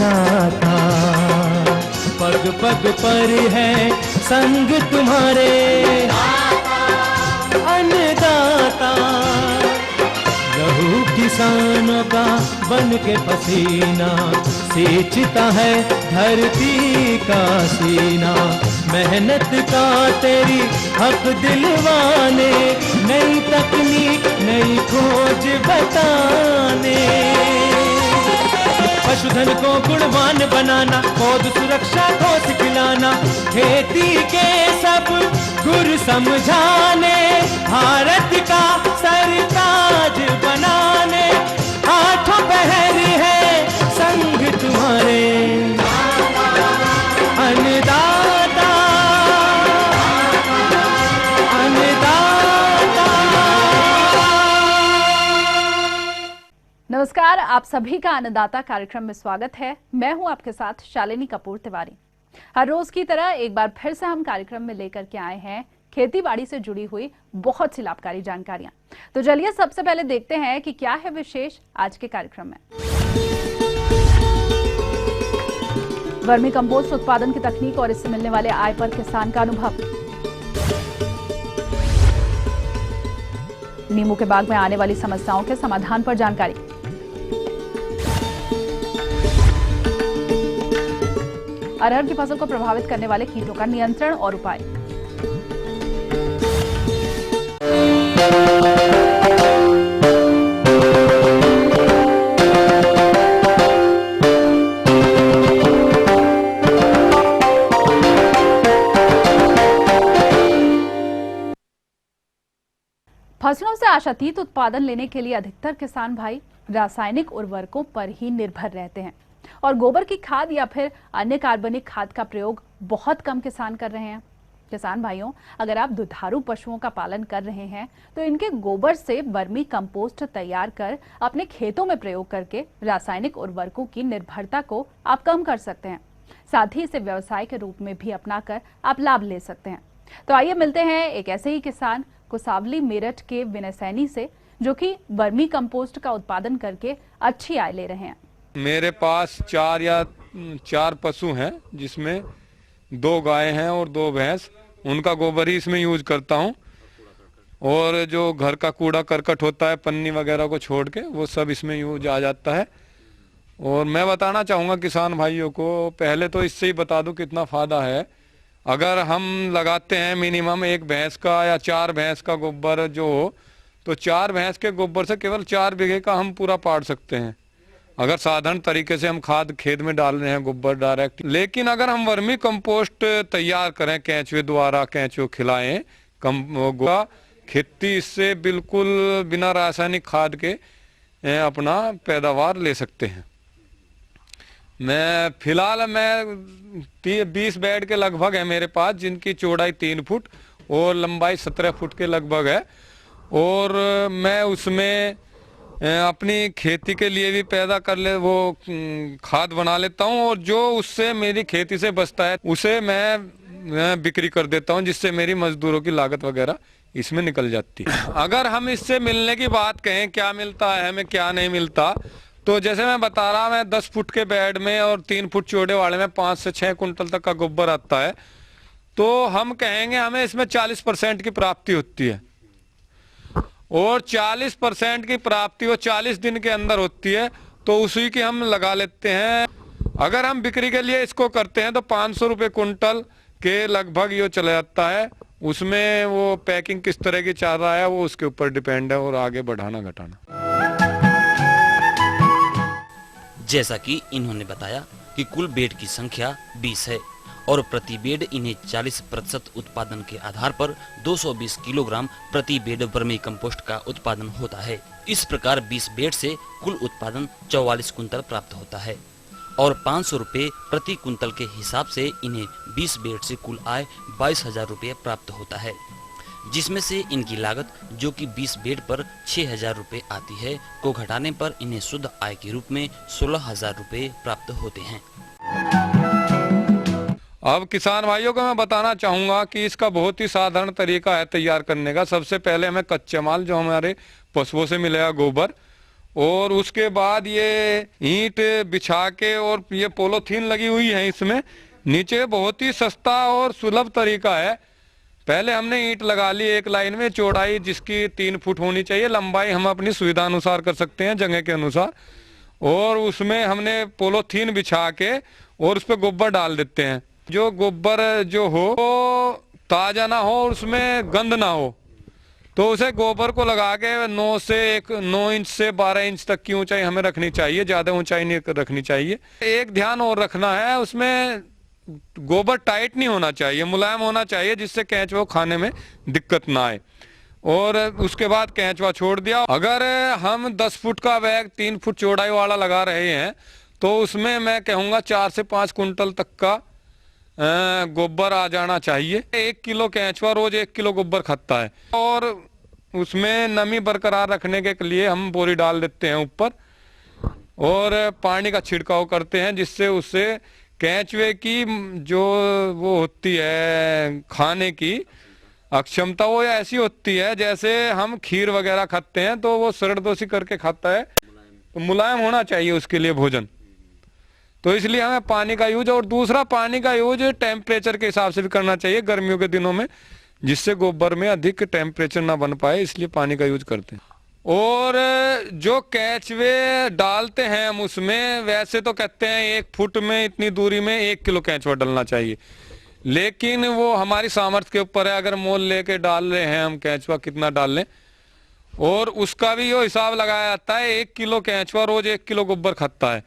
अन्नदाता, पग पग पर है संग तुम्हारे अन्नदाता। लहू किसानों का बन के पसीना सींचता है धरती का सीना। मेहनत का तेरी हक दिलवाने, नई तकनीक नई खोज बताने। पशुधन को गुणवान बनाना, पौध सुरक्षा को सिखलाना, खेती के सब गुर समझाने, भारत का सरताज बनाने। आठों पहर है संग तुम्हारे अन्नदाता, अन्नदाता। नमस्कार, आप सभी का अन्नदाता कार्यक्रम में स्वागत है। मैं हूं आपके साथ शालिनी कपूर तिवारी। हर रोज की तरह एक बार फिर से हम कार्यक्रम में लेकर के आए हैं खेती बाड़ी से जुड़ी हुई बहुत सी लाभकारी जानकारियां। तो चलिए सबसे पहले देखते हैं कि क्या है विशेष आज के कार्यक्रम में। वर्मी कंपोस्ट उत्पादन की तकनीक और इससे मिलने वाले आय पर किसान का अनुभव। नींबू के बाग में आने वाली समस्याओं के समाधान पर जानकारी। अरहर की फसल को प्रभावित करने वाले कीटों का नियंत्रण और उपाय। फसलों से आशातीत उत्पादन लेने के लिए अधिकतर किसान भाई रासायनिक उर्वरकों पर ही निर्भर रहते हैं और गोबर की खाद या फिर अन्य कार्बनिक खाद का प्रयोग बहुत कम किसान कर रहे हैं। किसान भाइयों, अगर आप दुधारू पशुओं का पालन कर रहे हैं तो इनके गोबर से वर्मी कंपोस्ट तैयार कर अपने खेतों में प्रयोग करके रासायनिक उर्वरकों की निर्भरता को आप कम कर सकते हैं। साथ ही इसे व्यवसाय के रूप में भी अपनाकर आप लाभ ले सकते हैं। तो आइए मिलते हैं एक ऐसे ही किसान कुसावली मेरठ के विनय सैनी से, जो कि वर्मी कंपोस्ट का उत्पादन करके अच्छी आय ले रहे हैं। मेरे पास 4 पशु हैं, जिसमें 2 गाय हैं और 2 भैंस। उनका गोबर ही इसमें यूज करता हूं, और जो घर का कूड़ा करकट होता है पन्नी वगैरह को छोड़ के, वो सब इसमें यूज आ जाता है। और मैं बताना चाहूँगा किसान भाइयों को, पहले तो इससे ही बता दूं कितना फ़ायदा है। अगर हम लगाते हैं मिनिमम 1 भैंस का या 4 भैंस का गोबर जो हो, तो 4 भैंस के गोबर से केवल 4 बीघे का हम पूरा पाड़ सकते हैं, अगर साधारण तरीके से हम खाद खेत में डाल रहे हैं गोबर डायरेक्ट। लेकिन अगर हम वर्मी कंपोस्ट तैयार करें केंचुए द्वारा, केंचुए खिलाएं गोबर, खेती इससे बिल्कुल बिना रासायनिक खाद के अपना पैदावार ले सकते हैं। मैं फिलहाल 20 बेड के लगभग है मेरे पास, जिनकी चौड़ाई 3 फुट और लंबाई 17 फुट के लगभग है। और मैं उसमें अपनी खेती के लिए भी पैदा कर ले वो खाद बना लेता हूँ, और जो उससे मेरी खेती से बचता है उसे मैं बिक्री कर देता हूँ, जिससे मेरी मजदूरों की लागत वगैरह इसमें निकल जाती है। अगर हम इससे मिलने की बात कहें, क्या मिलता है हमें क्या नहीं मिलता, तो जैसे मैं बता रहा, मैं 10 फुट के बेड में और 3 फुट चौड़े वाले में 5 से 6 कुंटल तक का गोबर आता है। तो हम कहेंगे हमें इसमें 40% की प्राप्ति होती है, और 40% की प्राप्ति वो 40 दिन के अंदर होती है, तो उसी की हम लगा लेते हैं। अगर हम बिक्री के लिए इसको करते हैं तो 500 रुपये कुंटल के लगभग ये चला जाता है। उसमें वो पैकिंग किस तरह की चाह रहा है वो उसके ऊपर डिपेंड है, और आगे बढ़ाना घटाना। जैसा कि इन्होंने बताया कि कुल बेड की संख्या 20 है और प्रति बेड इन्हें 40% उत्पादन के आधार पर 220 किलोग्राम प्रति बेड वर्मी कंपोस्ट का उत्पादन होता है। इस प्रकार 20 बेड से कुल उत्पादन 44 कुंटल प्राप्त होता है और 500 रुपये प्रति कुंटल के हिसाब से इन्हें 20 बेड से कुल आय 22,000 रुपये प्राप्त होता है, जिसमें से इनकी लागत जो कि 20 बेड पर 6,000 रुपये आती है को घटाने पर इन्हें शुद्ध आय के रूप में 16,000 रुपये प्राप्त होते हैं। अब किसान भाइयों को मैं बताना चाहूँगा कि इसका बहुत ही साधारण तरीका है तैयार करने का। सबसे पहले हमें कच्चा माल जो हमारे पशुओं से मिलेगा गोबर, और उसके बाद ये ईंट बिछा के, और ये पॉलीथीन लगी हुई है इसमें नीचे। बहुत ही सस्ता और सुलभ तरीका है। पहले हमने ईंट लगा ली एक लाइन में, चौड़ाई जिसकी 3 फुट होनी चाहिए, लंबाई हम अपनी सुविधा अनुसार कर सकते हैं जगह के अनुसार। और उसमें हमने पॉलीथीन बिछा के और उस पर गोबर डाल देते हैं। जो गोबर जो हो वो ताज़ा ना हो और उसमें गंद ना हो, तो उसे गोबर को लगा के 9 इंच से 12 इंच तक की ऊंचाई हमें रखनी चाहिए, ज़्यादा ऊंचाई नहीं रखनी चाहिए। एक ध्यान और रखना है, उसमें गोबर टाइट नहीं होना चाहिए, मुलायम होना चाहिए, जिससे केंचुआ खाने में दिक्कत ना आए। और उसके बाद केंचुआ छोड़ दिया। अगर हम 10 फुट का बैग 3 फुट चौड़ाई वाला लगा रहे हैं तो उसमें मैं कहूँगा 4 से 5 कुंटल तक का गोबर आ जाना चाहिए। 1 किलो केंचुआ रोज 1 किलो गोबर खाता है। और उसमें नमी बरकरार रखने के लिए हम बोरी डाल देते हैं ऊपर, और पानी का छिड़काव करते हैं, जिससे उससे केंचुए की जो वो होती है खाने की अक्षमता, वो ऐसी होती है जैसे हम खीर वगैरह खाते हैं तो वो सरदोसी करके खाता है, तो मुलायम होना चाहिए उसके लिए भोजन। तो इसलिए हमें पानी का यूज, और दूसरा पानी का यूज टेम्परेचर के हिसाब से भी करना चाहिए गर्मियों के दिनों में, जिससे गोबर में अधिक टेम्परेचर ना बन पाए, इसलिए पानी का यूज करते हैं। और जो केंचुए डालते हैं हम उसमें, वैसे तो कहते हैं 1 फुट में इतनी दूरी में 1 किलो केंचुआ डलना चाहिए, लेकिन वो हमारी सामर्थ्य के ऊपर है। अगर मोल लेके डाल रहे हैं हम केंचुआ कितना डाल लें, और उसका भी यो हिसाब लगाया जाता है। 1 किलो केंचुआ रोज 1 किलो गोबर खाता है,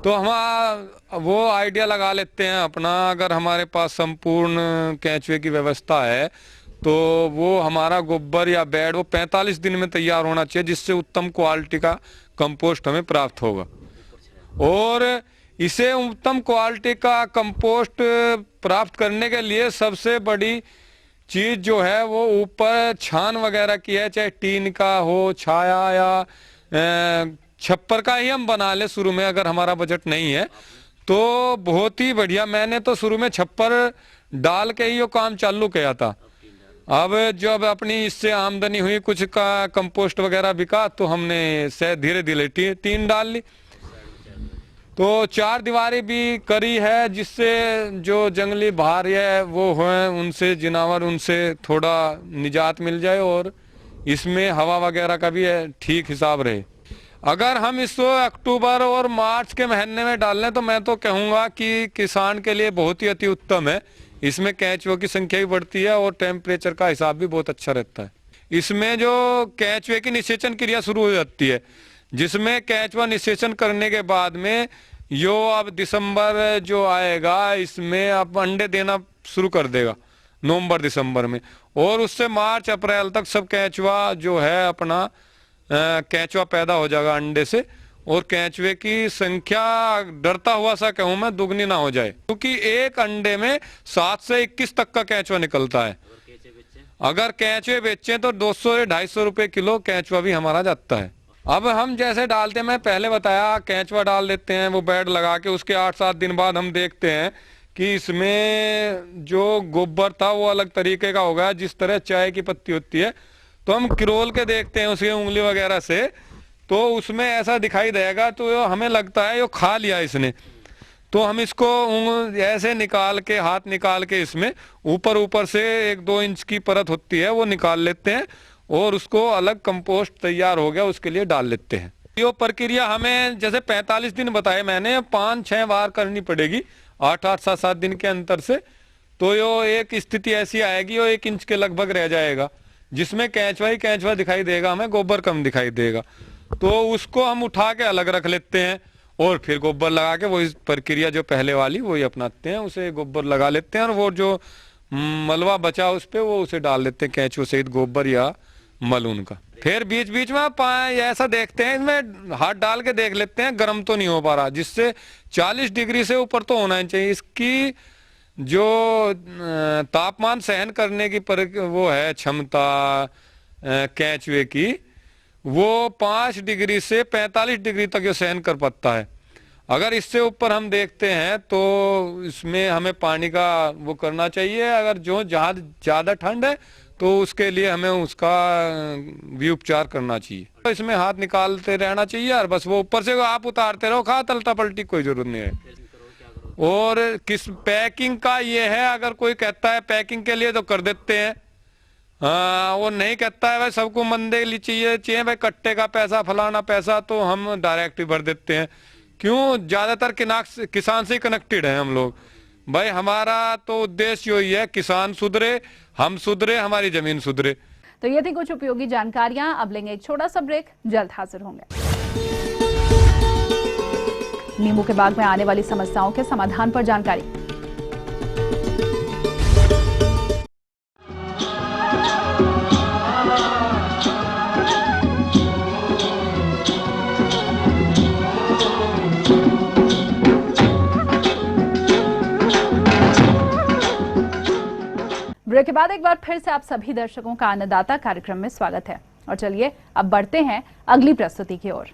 तो हम वो आइडिया लगा लेते हैं अपना। अगर हमारे पास संपूर्ण केंचुए की व्यवस्था है तो वो हमारा गोबर या बेड वो 45 दिन में तैयार होना चाहिए, जिससे उत्तम क्वालिटी का कंपोस्ट हमें प्राप्त होगा। और इसे उत्तम क्वालिटी का कंपोस्ट प्राप्त करने के लिए सबसे बड़ी चीज जो है वो ऊपर छान वगैरह की है, चाहे टीन का हो, छाया या छप्पर का ही हम बना ले शुरू में, अगर हमारा बजट नहीं है तो बहुत ही बढ़िया। मैंने तो शुरू में छप्पर डाल के ही वो काम चालू किया था। अब जब अपनी इससे आमदनी हुई, कुछ का कंपोस्ट वगैरह बिका, तो हमने से धीरे धीरे टीन डाल ली, तो 4 दीवारी भी करी है, जिससे जो जंगली भार है वो है उनसे जिनावर उनसे थोड़ा निजात मिल जाए, और इसमें हवा वगैरह का भी ठीक हिसाब रहे। अगर हम इसको अक्टूबर और मार्च के महीने में डाल लें तो मैं तो कहूँगा कि किसान के लिए बहुत ही अति उत्तम है। इसमें केंचुओं की संख्या भी बढ़ती है और टेम्परेचर का हिसाब भी बहुत अच्छा रहता है। इसमें जो केंचुए की निषेचन क्रिया शुरू हो जाती है, जिसमें केंचुआ निषेचन करने के बाद में यो अब दिसंबर जो आएगा, इसमें अब अंडे देना शुरू कर देगा नवंबर दिसंबर में, और उससे मार्च अप्रैल तक सब केंचुआ जो है अपना केंचुआ पैदा हो जाएगा अंडे से, और केंचुए की संख्या डरता हुआ सा कहूँ मैं दुगनी ना हो जाए, क्योंकि एक अंडे में 7 से 21 तक का केंचुआ निकलता है। अगर केंचुए बेचें तो 200 से 250 रुपए किलो केंचुआ भी हमारा जाता है। अब हम जैसे डालते हैं, मैं पहले बताया केंचुआ डाल देते हैं वो बेड लगा के, उसके 8-7 दिन बाद हम देखते हैं कि इसमें जो गोबर था वो अलग तरीके का होगा, जिस तरह चाय की पत्ती होती है, तो हम किरोल के देखते हैं उसकी उंगली वगैरह से, तो उसमें ऐसा दिखाई देगा, तो हमें लगता है ये खा लिया इसने, तो हम इसको ऐसे निकाल के, हाथ निकाल के इसमें ऊपर से 1-2 इंच की परत होती है वो निकाल लेते हैं, और उसको अलग कंपोस्ट तैयार हो गया उसके लिए डाल लेते हैं। ये प्रक्रिया हमें जैसे 45 दिन बताए मैंने, 5-6 बार करनी पड़ेगी 8-8, 7-7 दिन के अंतर से, तो यो एक स्थिति ऐसी आएगी, वो 1 इंच के लगभग रह जाएगा, जिसमें केंचुआ ही केंचुआ दिखाई देगा, हमें गोबर कम दिखाई देगा। तो उसको हम उठा के अलग रख लेते हैं, और फिर गोबर लगा के वही प्रक्रिया जो पहले वाली वही अपनाते हैं, उसे गोबर लगा लेते हैं, और वो जो मलबा बचा उस पे वो उसे डाल देते हैं, केंचुए सहित गोबर या मल उनका। फिर बीच बीच में ऐसा देखते हैं, इसमें हाथ डाल के देख लेते हैं गर्म तो नहीं हो पा रहा, जिससे 40 डिग्री से ऊपर तो होना चाहिए। इसकी जो तापमान सहन करने की वो है क्षमता केंचुए की, वो 5 डिग्री से 45 डिग्री तक ये सहन कर पाता है। अगर इससे ऊपर हम देखते हैं तो इसमें हमें पानी का वो करना चाहिए। अगर जो जहाँ ज़्यादा ठंड है तो उसके लिए हमें उसका भी उपचार करना चाहिए। तो इसमें हाथ निकालते रहना चाहिए और बस वो ऊपर से आप उतारते रहो, खा तलता पलटी कोई जरूरत नहीं है। और किस पैकिंग का ये है, अगर कोई कहता है पैकिंग के लिए तो कर देते हैं, हाँ वो नहीं कहता है भाई सबको मंदे लिए चाहिए भाई कट्टे का पैसा फलाना पैसा, तो हम डायरेक्ट ही भर देते हैं। क्यों, ज्यादातर किसान से कनेक्टेड है हम लोग भाई। हमारा तो उद्देश्य यही है, किसान सुधरे, हम सुधरे, हमारी जमीन सुधरे। तो ये थी कुछ उपयोगी जानकारियां। अब लेंगे एक छोटा सा ब्रेक, जल्द हाजिर होंगे। नींबू के बाग में आने वाली समस्याओं के समाधान पर जानकारी। ब्रेक के बाद एक बार फिर से आप सभी दर्शकों का अन्नदाता कार्यक्रम में स्वागत है। और चलिए अब बढ़ते हैं अगली प्रस्तुति की ओर।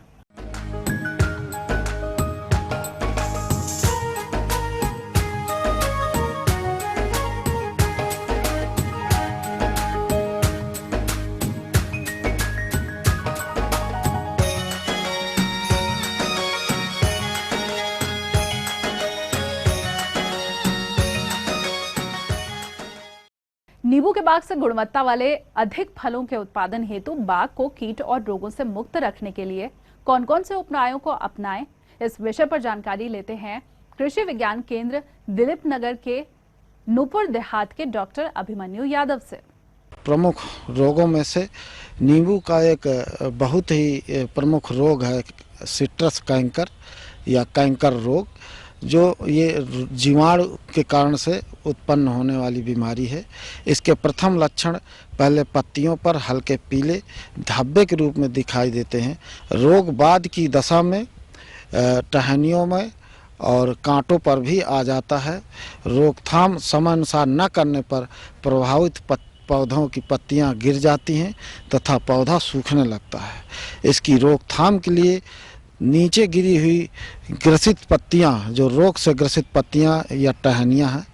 नींबू के बाग से गुणवत्ता वाले अधिक फलों के उत्पादन हेतु बाग को कीट और रोगों से मुक्त रखने के लिए कौन कौन से उपायों को अपनाएं, इस विषय पर जानकारी लेते हैं कृषि विज्ञान केंद्र दिलीप नगर के नूपुर देहात के डॉक्टर अभिमन्यु यादव से। प्रमुख रोगों में से नींबू का एक बहुत ही प्रमुख रोग है सिट्रस कैंकर या कैंकर रोग, जो ये जीवाणु के कारण से उत्पन्न होने वाली बीमारी है। इसके प्रथम लक्षण पहले पत्तियों पर हल्के पीले धब्बे के रूप में दिखाई देते हैं। रोग बाद की दशा में टहनियों में और कांटों पर भी आ जाता है। रोकथाम समयानुसार न करने पर प्रभावित पौधों की पत्तियां गिर जाती हैं तथा पौधा सूखने लगता है। इसकी रोकथाम के लिए नीचे गिरी हुई ग्रसित पत्तियां, जो रोग से ग्रसित पत्तियां या टहनियां हैं,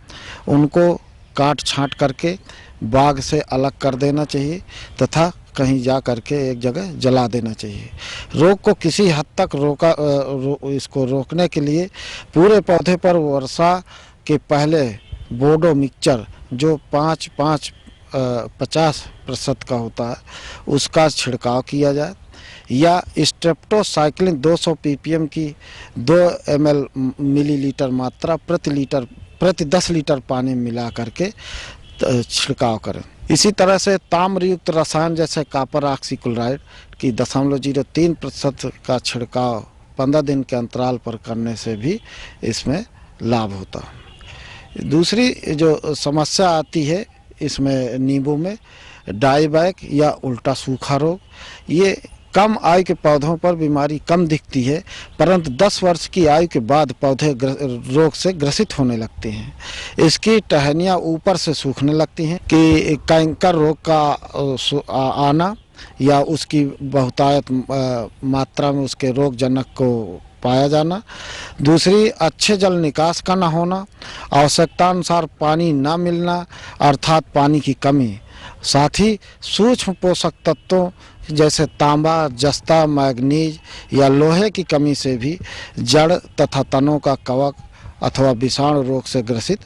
उनको काट छांट करके बाग से अलग कर देना चाहिए तथा कहीं जा करके एक जगह जला देना चाहिए। रोग को किसी हद तक इसको रोकने के लिए पूरे पौधे पर वर्षा के पहले बोडो मिक्सचर जो 50% का होता है उसका छिड़काव किया जाए, या स्ट्रेप्टोसाइक्लिन 200 ppm की 2 ml मिलीलीटर मात्रा प्रति 10 लीटर पानी मिला करके छिड़काव करें। इसी तरह से ताम्रयुक्त रसायन जैसे कॉपर ऑक्सीक्लोराइड की 0.03% का छिड़काव 15 दिन के अंतराल पर करने से भी इसमें लाभ होता है। दूसरी जो समस्या आती है इसमें नींबू में डाईबैक या उल्टा सूखा रोग। ये कम आयु के पौधों पर बीमारी कम दिखती है, परंतु 10 वर्ष की आयु के बाद पौधे रोग से ग्रसित होने लगते हैं। इसकी टहनियाँ ऊपर से सूखने लगती हैं कि कैंकर रोग का आना या उसकी बहुतायत मात्रा में उसके रोग जनक को पाया जाना। दूसरी, अच्छे जल निकास का न होना, आवश्यकतानुसार पानी न मिलना अर्थात पानी की कमी। साथ ही सूक्ष्म पोषक तत्वों जैसे तांबा, जस्ता, मैग्नीज या लोहे की कमी से भी जड़ तथा तनों का कवक अथवा विषाणु रोग से ग्रसित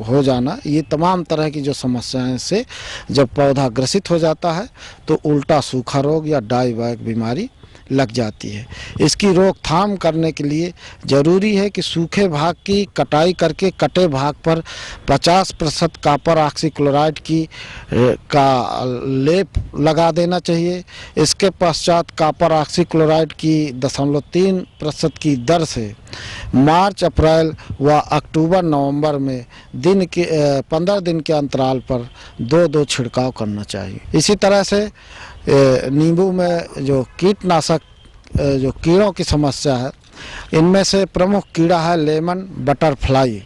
हो जाना। ये तमाम तरह की जो समस्याएं से जब पौधा ग्रसित हो जाता है तो उल्टा सूखा रोग या डाईबैक बीमारी लग जाती है। इसकी रोकथाम करने के लिए जरूरी है कि सूखे भाग की कटाई करके कटे भाग पर 50% कॉपर ऑक्सीक्लोराइड का लेप लगा देना चाहिए। इसके पश्चात कॉपर ऑक्सीक्लोराइड की 0.3% की दर से मार्च, अप्रैल व अक्टूबर, नवंबर में 15 दिन के अंतराल पर 2-2 छिड़काव करना चाहिए। इसी तरह से नींबू में जो कीटनाशक जो कीड़ों की समस्या है, इनमें से प्रमुख कीड़ा है लेमन बटरफ्लाई,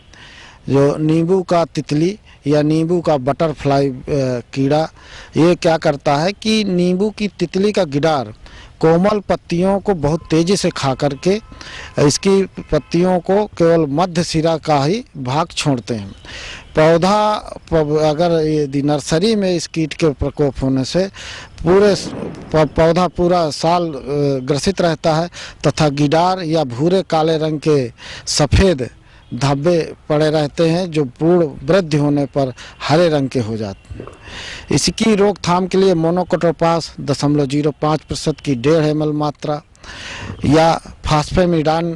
जो नींबू का तितली या नींबू का बटरफ्लाई कीड़ा। ये क्या करता है कि नींबू की तितली का गिडार कोमल पत्तियों को बहुत तेजी से खा करके इसकी पत्तियों को केवल मध्य सिरा का ही भाग छोड़ते हैं। पौधा अगर यदि नर्सरी में इस कीट के प्रकोप होने से पौधा पूरा साल ग्रसित रहता है तथा गिडार या भूरे काले रंग के सफ़ेद धब्बे पड़े रहते हैं जो पूर्ण वृद्धि होने पर हरे रंग के हो जाते हैं। इसकी रोकथाम के लिए मोनोक्रोटोपास 0.05% की 1.5 ml मात्रा या फास्फेमिडान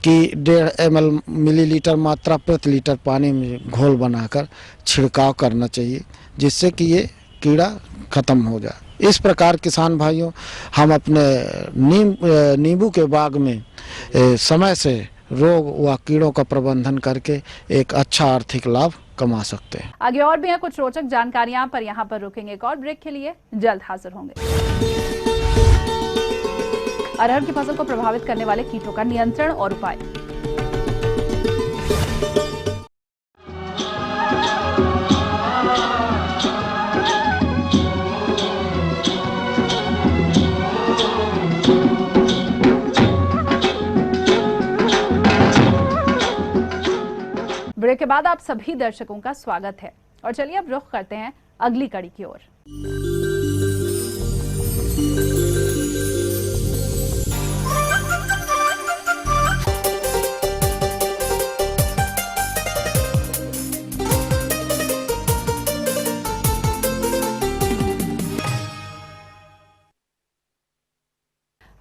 की 1.5 ml मिलीलीटर मात्रा प्रति लीटर पानी में घोल बनाकर छिड़काव करना चाहिए, जिससे कि ये कीड़ा खत्म हो जाए। इस प्रकार किसान भाइयों, हम अपने नींबू के बाग में समय से रोग व कीड़ों का प्रबंधन करके एक अच्छा आर्थिक लाभ कमा सकते हैं। आगे और भी हैं कुछ रोचक जानकारियां, पर यहाँ पर रुकेंगे। एक और ब्रेक के लिए जल्द हाजिर होंगे। अरहर की फसल को प्रभावित करने वाले कीटों का नियंत्रण और उपाय। ब्रेक के बाद आप सभी दर्शकों का स्वागत है और चलिए अब रुख करते हैं अगली कड़ी की ओर।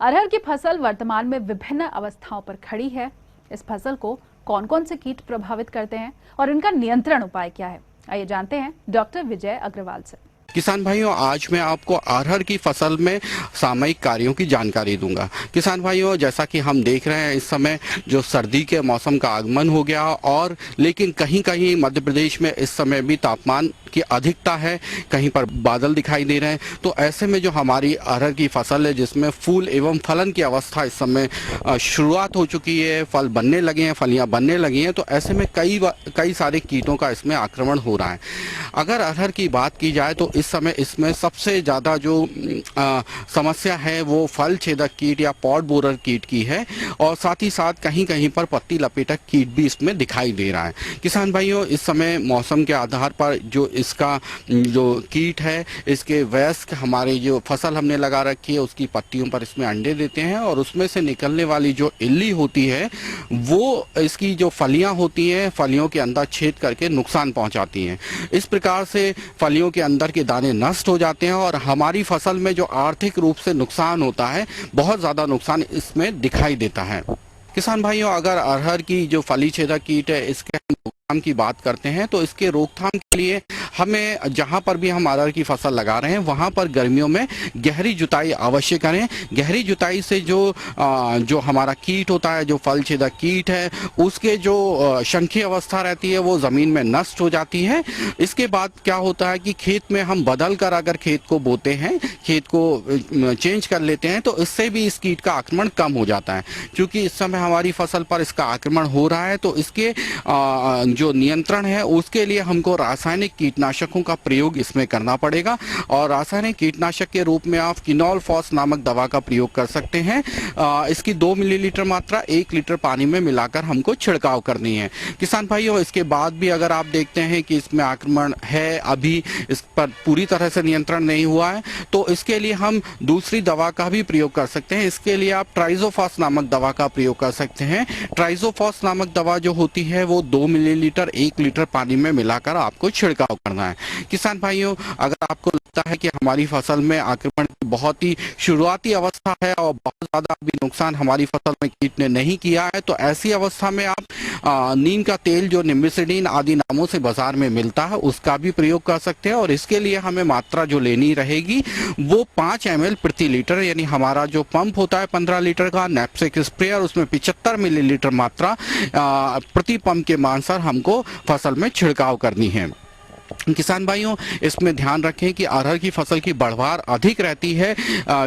अरहर की फसल वर्तमान में विभिन्न अवस्थाओं पर खड़ी है। इस फसल को कौन कौन से कीट प्रभावित करते हैं और इनका नियंत्रण उपाय क्या है, आइए जानते हैं डॉक्टर विजय अग्रवाल से। किसान भाइयों, आज मैं आपको अरहर की फसल में सामयिक कार्यों की जानकारी दूंगा। किसान भाइयों, जैसा कि हम देख रहे हैं इस समय जो सर्दी के मौसम का आगमन हो गया और लेकिन कहीं कहीं मध्य प्रदेश में इस समय भी तापमान की अधिकता है, कहीं पर बादल दिखाई दे रहे हैं। तो ऐसे में जो हमारी अरहर की फसल है जिसमें फूल एवं फलन की अवस्था इस समय शुरुआत हो चुकी है, फल बनने लगे हैं, फलियां बनने लगी हैं, तो ऐसे में कई सारे कीटों का इसमें आक्रमण हो रहा है। अगर अरहर की बात की जाए तो इस समय इसमें सबसे ज़्यादा जो समस्या है वो फल छेदक कीट या पॉड बोरर कीट की है और साथ ही साथ कहीं कहीं पर पत्ती लपेटक कीट भी इसमें दिखाई दे रहा है। किसान भाइयों, इस समय मौसम के आधार पर जो इसका जो कीट है, इसके वयस्क हमारे जो फसल हमने लगा रखी है उसकी पत्तियों पर इसमें अंडे देते हैं और उसमें से निकलने वाली जो इल्ली होती है वो इसकी जो फलियां होती हैं, फलियों के अंदर छेद करके नुकसान पहुंचाती हैं। इस प्रकार से फलियों के अंदर के दाने नष्ट हो जाते हैं और हमारी फसल में जो आर्थिक रूप से नुकसान होता है, बहुत ज़्यादा नुकसान इसमें दिखाई देता है। किसान भाइयों, अगर अरहर की जो फली छेदक कीट है इसके रोकथाम की बात करते हैं तो इसके रोकथाम के लिए हमें जहां पर भी हम अरहर की फसल लगा रहे हैं वहां पर गर्मियों में गहरी जुताई अवश्य करें। गहरी जुताई से जो हमारा कीट होता है, जो फल छेदक कीट है, उसके जो शंखी अवस्था रहती है वो ज़मीन में नष्ट हो जाती है। इसके बाद क्या होता है कि खेत में हम बदल कर अगर खेत को बोते हैं, खेत को चेंज कर लेते हैं तो इससे भी इस कीट का आक्रमण कम हो जाता है। क्योंकि इस समय हमारी फसल पर इसका आक्रमण हो रहा है तो इसके जो नियंत्रण है उसके लिए हमको रासायनिक कीटनाशकों का प्रयोग इसमें करना पड़ेगा और रासायनिक कीटनाशक के रूप में आप किनोल-फॉस नामक दवा का प्रयोग कर सकते हैं। इसकी 2 मिलीलीटर मात्रा 1 लीटर पानी में मिलाकर हमको छिड़काव करनी है। किसान भाइयों, इसके बाद भी अगर आप देखते हैं कि इसमें आक्रमण है, अभी इस पर पूरी तरह से नियंत्रण नहीं हुआ है, तो इसके लिए हम दूसरी दवा का भी प्रयोग कर सकते हैं। इसके लिए आप ट्राइजोफॉस नामक दवा का प्रयोग कर सकते हैं। ट्राइजोफॉस नामक दवा जो होती है वो 2 मिलीलीटर 1 लीटर पानी में मिलाकर आपको छिड़काव करना है। किसान भाइयों, अगर आपको लगता है कि हमारी फसल में आक्रमण की बहुत ही शुरुआती अवस्था है और बहुत ज़्यादा अभी नुकसान हमारी फसल में कीट ने नहीं किया है, तो ऐसी अवस्था में आप नीम का तेल जो निम्बिसिडीन आदि नामों से बाजार में मिलता है उसका भी प्रयोग कर सकते हैं और इसके लिए हमें मात्रा जो लेनी रहेगी वो 5 ml प्रति लीटर, यानी हमारा जो पंप होता है 15 लीटर का नैपसेक स्प्रेयर, उसमें 75 मिलीलीटर मात्रा प्रति पंप के मानसर हमको फसल में छिड़काव करनी है। किसान भाइयों इसमें ध्यान रखें कि अरहर की फसल की बढ़वार अधिक रहती है,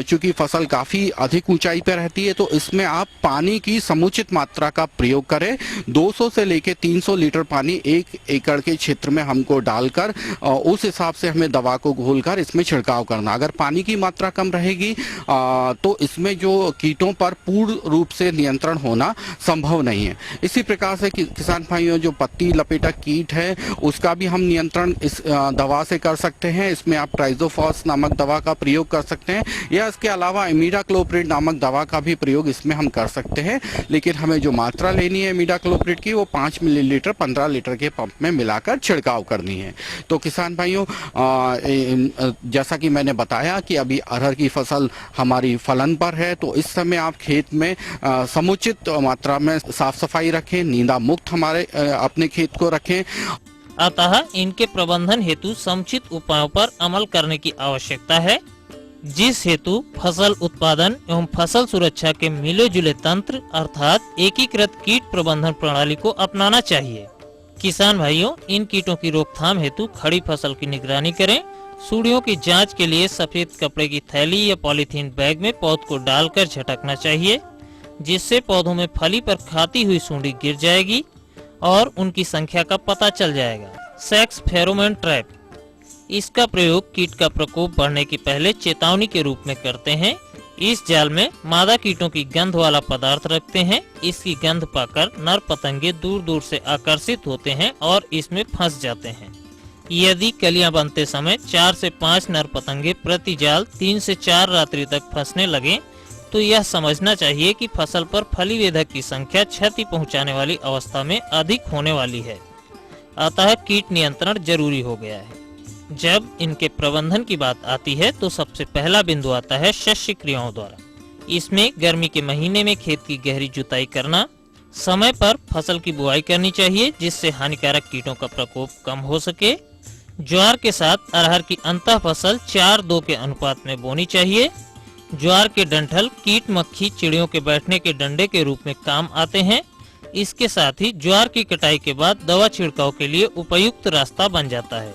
चूंकि फसल काफ़ी अधिक ऊंचाई पर रहती है, तो इसमें आप पानी की समुचित मात्रा का प्रयोग करें। 200 से लेकर 300 लीटर पानी 1 एकड़ के क्षेत्र में हमको डालकर उस हिसाब से हमें दवा को घोलकर इसमें छिड़काव करना। अगर पानी की मात्रा कम रहेगी तो इसमें जो कीटों पर पूर्ण रूप से नियंत्रण होना संभव नहीं है। इसी प्रकार से किसान भाइयों जो पत्ती लपेटक कीट है उसका भी हम नियंत्रण इस दवा से कर सकते हैं। इसमें आप ट्राइजोफॉस नामक दवा का प्रयोग कर सकते हैं या इसके अलावा इमिडाक्लोप्रिड नामक दवा का भी प्रयोग इसमें हम कर सकते हैं। लेकिन हमें जो मात्रा लेनी है इमिडाक्लोप्रिड की वो 5 मिलीलीटर 15 लीटर के पंप में मिलाकर छिड़काव करनी है। तो किसान भाइयों जैसा कि मैंने बताया कि अभी अरहर की फसल हमारी फलन पर है, तो इस समय आप खेत में समुचित मात्रा में साफ सफाई रखें, नींदा मुक्त हमारे अपने खेत को रखें। अतः इनके प्रबंधन हेतु समुचित उपायों पर अमल करने की आवश्यकता है, जिस हेतु फसल उत्पादन एवं फसल सुरक्षा के मिले जुले तंत्र अर्थात एकीकृत कीट प्रबंधन प्रणाली को अपनाना चाहिए। किसान भाइयों इन कीटों की रोकथाम हेतु खड़ी फसल की निगरानी करें। सूढ़ियों की जांच के लिए सफेद कपड़े की थैली या पॉलीथीन बैग में पौध को डालकर झटकना चाहिए, जिससे पौधों में फली पर खाती हुई सूंडी गिर जाएगी और उनकी संख्या का पता चल जाएगा। सेक्स फेरोमोन ट्रैप, इसका प्रयोग कीट का प्रकोप बढ़ने के पहले चेतावनी के रूप में करते हैं। इस जाल में मादा कीटों की गंध वाला पदार्थ रखते हैं। इसकी गंध पाकर नर पतंगे दूर दूर से आकर्षित होते हैं और इसमें फंस जाते हैं। यदि कलियां बनते समय 4 से 5 नर पतंगे प्रति जाल 3 से 4 रात्रि तक फंसने लगे तो यह समझना चाहिए कि फसल पर फली वेधक की संख्या क्षति पहुंचाने वाली अवस्था में अधिक होने वाली है। अतः कीट नियंत्रण जरूरी हो गया है। जब इनके प्रबंधन की बात आती है तो सबसे पहला बिंदु आता है शस्य क्रियाओं द्वारा। इसमें गर्मी के महीने में खेत की गहरी जुताई करना, समय पर फसल की बुआई करनी चाहिए जिससे हानिकारक कीटों का प्रकोप कम हो सके। ज्वार के साथ अरहर की अंतः फसल 4-2 के अनुपात में बोनी चाहिए। ज्वार के डंठल कीट मक्खी चिड़ियों के बैठने के डंडे के रूप में काम आते हैं। इसके साथ ही ज्वार की कटाई के बाद दवा छिड़काव के लिए उपयुक्त रास्ता बन जाता है।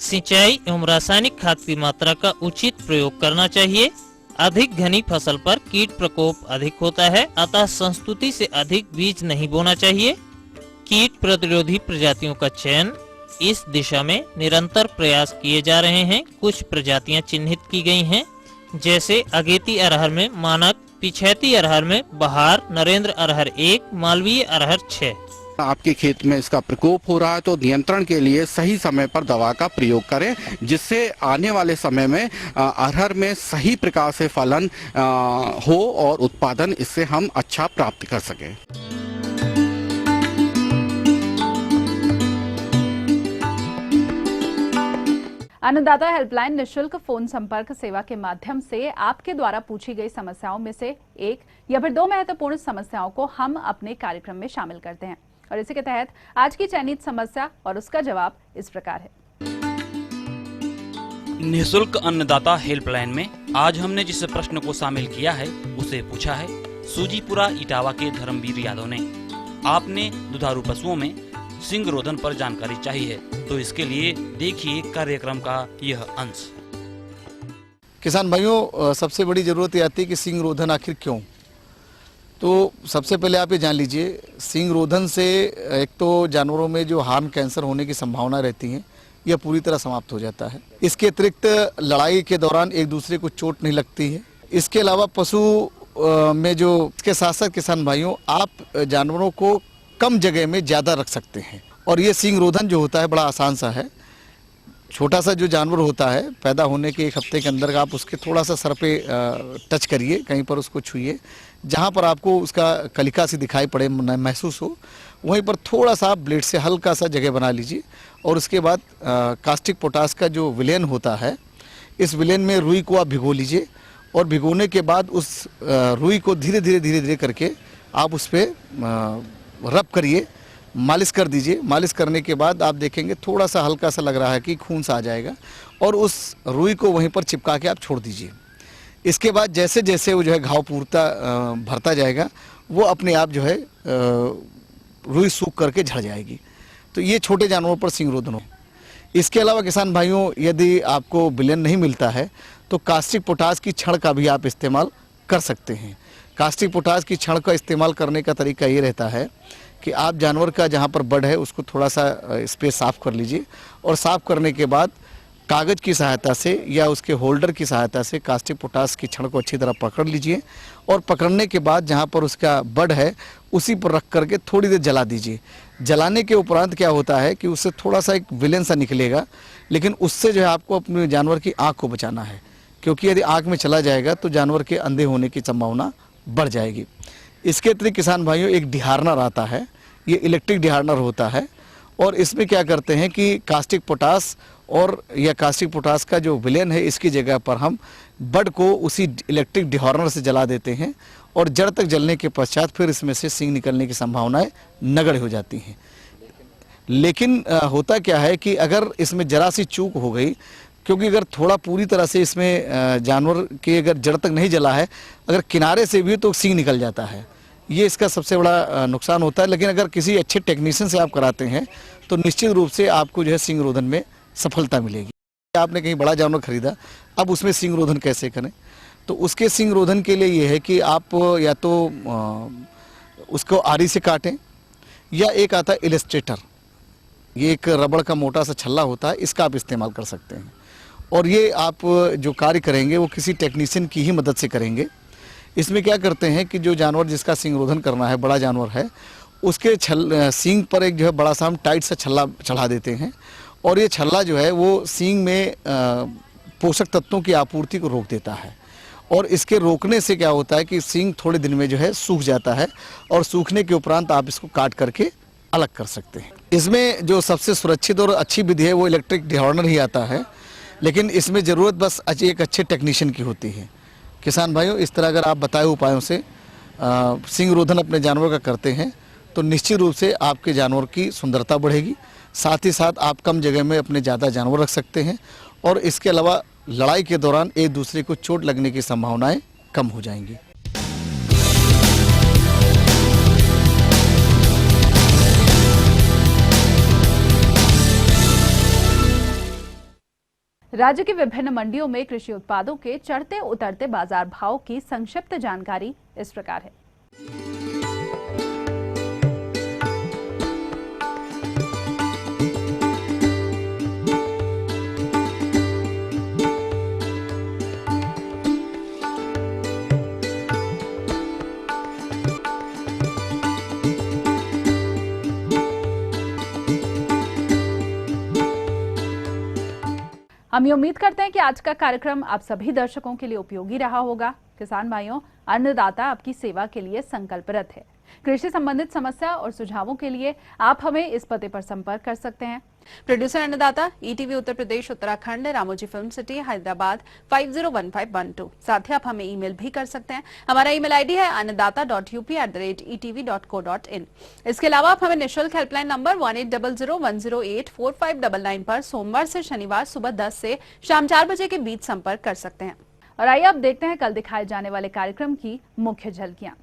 सिंचाई एवं रासायनिक खाद की मात्रा का उचित प्रयोग करना चाहिए। अधिक घनी फसल पर कीट प्रकोप अधिक होता है, अतः संस्तुति से अधिक बीज नहीं बोना चाहिए। कीट प्रतिरोधी प्रजातियों का चयन, इस दिशा में निरंतर प्रयास किए जा रहे हैं। कुछ प्रजातियां चिन्हित की गई हैं, जैसे अगेती अरहर में मानक, पिछैती अरहर में बहार, नरेंद्र अरहर 1, मालवीय अरहर 6। आपके खेत में इसका प्रकोप हो रहा है तो नियंत्रण के लिए सही समय पर दवा का प्रयोग करें, जिससे आने वाले समय में अरहर में सही प्रकार से फलन हो और उत्पादन इससे हम अच्छा प्राप्त कर सकें। अन्नदाता हेल्पलाइन निशुल्क फोन संपर्क सेवा के माध्यम से आपके द्वारा पूछी गई समस्याओं में से एक या फिर 2 महत्वपूर्ण समस्याओं को हम अपने कार्यक्रम में शामिल करते हैं और इसी के तहत आज की चयनित समस्या और उसका जवाब इस प्रकार है। निःशुल्क अन्नदाता हेल्पलाइन में आज हमने जिस प्रश्न को शामिल किया है उसे पूछा है सूजीपुरा इटावा के धर्मवीर यादव ने। आपने दुधारू पशुओं में सिंग रोधन पर जानकारी चाहिए, तो इसके लिए देखिए कार्यक्रम का यह अंश। किसान भाइयों, सबसे बड़ी ज़रूरत ये आती है कि सिंग रोधन आखिर क्यों। तो सबसे पहले आप ये जान लीजिए, सिंग रोधन से एक तो जानवरों में जो हार्न कैंसर होने की संभावना रहती है यह पूरी तरह समाप्त हो जाता है। इसके अतिरिक्त लड़ाई के दौरान एक दूसरे को चोट नहीं लगती है। इसके अलावा पशु में जो इसके साथ साथ किसान भाइयों, आप जानवरों को कम जगह में ज़्यादा रख सकते हैं और ये सिंग रोधन जो होता है बड़ा आसान सा है। छोटा सा जो जानवर होता है, पैदा होने के 1 हफ्ते के अंदर आप उसके थोड़ा सा सर पे टच करिए, कहीं पर उसको छुइए, जहाँ पर आपको उसका कलिका सी दिखाई पड़े, महसूस हो, वहीं पर थोड़ा सा ब्लेड से हल्का सा जगह बना लीजिए और उसके बाद कास्टिक पोटास का जो विलेन होता है, इस विलेन में रुई को आप भिगो लीजिए और भिगोने के बाद उस रुई को धीरे धीरे करके आप उस पर रब करिए, मालिश कर दीजिए। मालिश करने के बाद आप देखेंगे थोड़ा सा हल्का सा लग रहा है कि खून सा आ जाएगा और उस रुई को वहीं पर चिपका के आप छोड़ दीजिए। इसके बाद जैसे जैसे वो जो है घाव भरता जाएगा, वो अपने आप जो है रुई सूख करके झड़ जाएगी। तो ये छोटे जानवरों पर सिंग रोधन हो। इसके अलावा किसान भाइयों, यदि आपको विलेन नहीं मिलता है तो कास्टिक पोटास की छड़ का भी आप इस्तेमाल कर सकते हैं। कास्टिक पोटास की छड़ का इस्तेमाल करने का तरीका ये रहता है कि आप जानवर का जहाँ पर बड है उसको थोड़ा सा स्पेस साफ कर लीजिए और साफ करने के बाद कागज़ की सहायता से या उसके होल्डर की सहायता से कास्टिक पोटास की छड़ को अच्छी तरह पकड़ लीजिए और पकड़ने के बाद जहाँ पर उसका बड है उसी पर रख करके थोड़ी देर जला दीजिए। जलाने के उपरांत क्या होता है कि उससे थोड़ा सा एक विलेन सा निकलेगा, लेकिन उससे जो है आपको अपने जानवर की आँख को बचाना है, क्योंकि यदि आँख में चला जाएगा तो जानवर के अंधे होने की संभावना बढ़ जाएगी। इसके अतिरिक्त किसान भाइयों एक डिहार्नर आता है, ये इलेक्ट्रिक डिहार्नर होता है और इसमें क्या करते हैं कि कास्टिक पोटास और या कास्टिक पोटास का जो विलेन है इसकी जगह पर हम बड को उसी इलेक्ट्रिक डिहार्नर से जला देते हैं और जड़ तक जलने के पश्चात फिर इसमें से सींग निकलने की संभावनाएं नगण्य हो जाती हैं। लेकिन होता क्या है कि अगर इसमें जरा सी चूक हो गई, क्योंकि अगर थोड़ा पूरी तरह से इसमें जानवर के अगर जड़ तक नहीं जला है, अगर किनारे से भी तो सींग निकल जाता है, ये इसका सबसे बड़ा नुकसान होता है। लेकिन अगर किसी अच्छे टेक्नीशियन से आप कराते हैं तो निश्चित रूप से आपको जो है सींग रोधन में सफलता मिलेगी। आपने कहीं बड़ा जानवर खरीदा, अब उसमें सींग रोधन कैसे करें, तो उसके सींग रोधन के लिए ये है कि आप या तो उसको आरी से काटें या एक आता है इलस्ट्रेटर, ये एक रबड़ का मोटा सा छल्ला होता है, इसका आप इस्तेमाल कर सकते हैं और ये आप जो कार्य करेंगे वो किसी टेक्नीशियन की ही मदद से करेंगे। इसमें क्या करते हैं कि जो जानवर जिसका सींग रोधन करना है, बड़ा जानवर है, उसके सींग पर एक जो है बड़ा सा हम टाइट सा छल्ला चढ़ा देते हैं और ये छल्ला जो है वो सींग में पोषक तत्वों की आपूर्ति को रोक देता है और इसके रोकने से क्या होता है कि सींग थोड़े दिन में जो है सूख जाता है और सूखने के उपरांत आप इसको काट करके अलग कर सकते हैं। इसमें जो सबसे सुरक्षित और अच्छी विधि है वो इलेक्ट्रिक डिहार्नर ही आता है, लेकिन इसमें ज़रूरत बस एक अच्छे टेक्नीशियन की होती है। किसान भाइयों, इस तरह अगर आप बताए उपायों से सींग रोधन अपने जानवर का करते हैं तो निश्चित रूप से आपके जानवर की सुंदरता बढ़ेगी, साथ ही साथ आप कम जगह में अपने ज़्यादा जानवर रख सकते हैं और इसके अलावा लड़ाई के दौरान एक दूसरे को चोट लगने की संभावनाएं कम हो जाएंगी। राज्य की विभिन्न मंडियों में कृषि उत्पादों के चढ़ते उतरते बाजार भाव की संक्षिप्त जानकारी इस प्रकार है। हम ये उम्मीद करते हैं कि आज का कार्यक्रम आप सभी दर्शकों के लिए उपयोगी रहा होगा। किसान भाइयों, अन्नदाता आपकी सेवा के लिए संकल्परत है। कृषि संबंधित समस्या और सुझावों के लिए आप हमें इस पते पर संपर्क कर सकते हैं। प्रोड्यूसर अन्नदाता, ETV Uttar Pradesh Uttarakhand, Ramoji film city, Hyderabad 501512। साथ ही आप हमें ईमेल भी कर सकते हैं। हमारा ईमेल आईडी है annadata.up@etv.co.in। इसके अलावा आप हमें निःशुल्क हेल्पलाइन नंबर 180010084599 पर सोमवार से शनिवार सुबह 10 से शाम 4 बजे के बीच संपर्क कर सकते हैं। और आइए अब देखते हैं कल दिखाए जाने वाले कार्यक्रम की मुख्य झलकियां।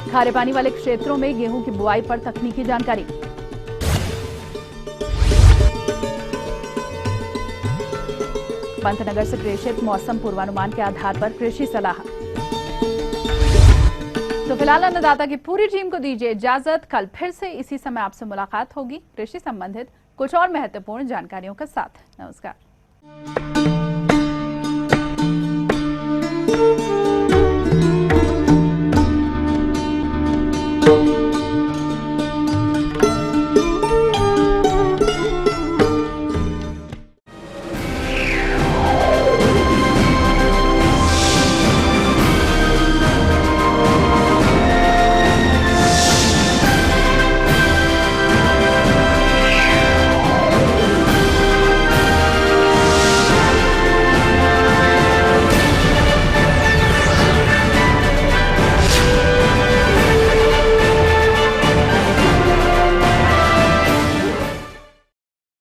खारे पानी वाले क्षेत्रों में गेहूं की बुआई पर तकनीकी जानकारी। पंतनगर से प्रेषित मौसम पूर्वानुमान के आधार पर कृषि सलाह। तो फिलहाल अन्नदाता की पूरी टीम को दीजिए इजाजत। कल फिर से इसी समय आपसे मुलाकात होगी कृषि संबंधित कुछ और महत्वपूर्ण जानकारियों के साथ। नमस्कार।